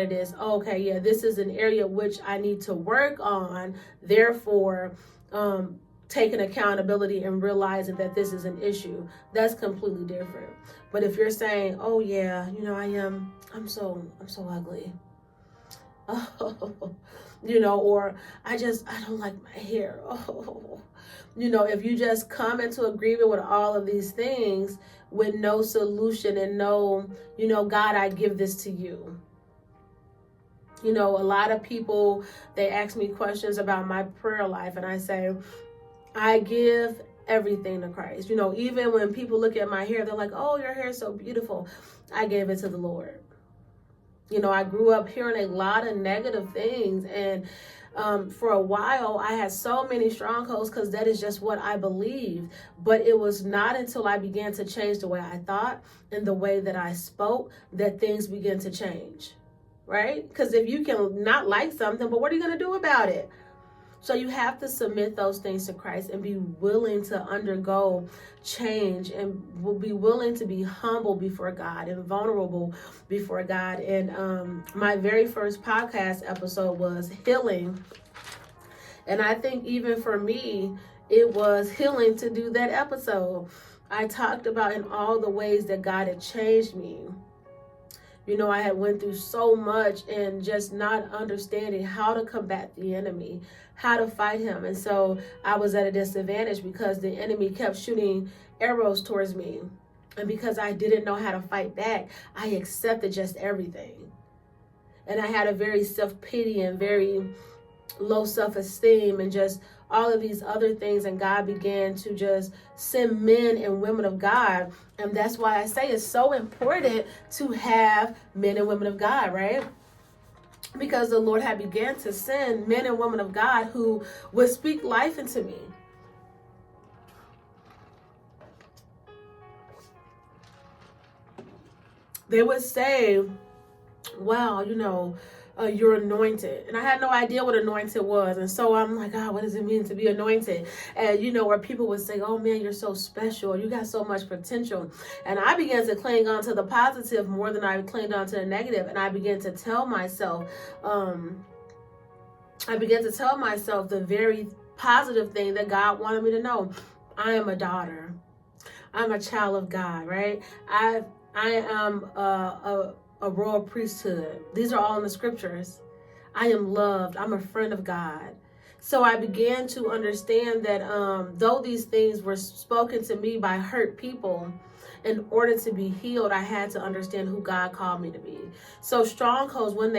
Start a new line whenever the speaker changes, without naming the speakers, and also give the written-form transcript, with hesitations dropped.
it is, okay, yeah, this is an area which I need to work on. Therefore, taking accountability and realizing that this is an issue, that's completely different. But if you're saying, oh yeah, I'm so ugly. Oh, or I don't like my hair. Oh, if you just come into agreement with all of these things with no solution and no, God, I give this to you. A lot of people, they ask me questions about my prayer life, and I say, I give everything to Christ. Even when people look at my hair, they're like, oh, your hair is so beautiful. I gave it to the Lord. I grew up hearing a lot of negative things, and for a while I had so many strongholds because that is just what I believed. But it was not until I began to change the way I thought and the way that I spoke that things began to change. Right? Because if you can not like something, but what are you going to do about it? So you have to submit those things to Christ and be willing to undergo change, and will be willing to be humble before God and vulnerable before God. And my very first podcast episode was healing. And I think even for me, it was healing to do that episode. I talked about in all the ways that God had changed me. I had went through so much and just not understanding how to combat the enemy, how to fight him. And so I was at a disadvantage because the enemy kept shooting arrows towards me. And because I didn't know how to fight back, I accepted just everything. And I had a very self-pity and very low self-esteem and just all of these other things. And God began to just send men and women of God. And that's why I say it's so important to have men and women of God, right? Because the Lord had began to send men and women of God who would speak life into me. They would say, wow, you're anointed. And I had no idea what anointed was. And so I'm like, God, what does it mean to be anointed? And where people would say, oh man, you're so special. You got so much potential. And I began to cling on to the positive more than I clinged on to the negative. And I began to tell myself, the very positive thing that God wanted me to know. I am a daughter. I'm a child of God, right? I am a royal priesthood. These are all in the scriptures. I am loved. I'm a friend of God. So I began to understand that though these things were spoken to me by hurt people, in order to be healed, I had to understand who God called me to be. So strongholds, when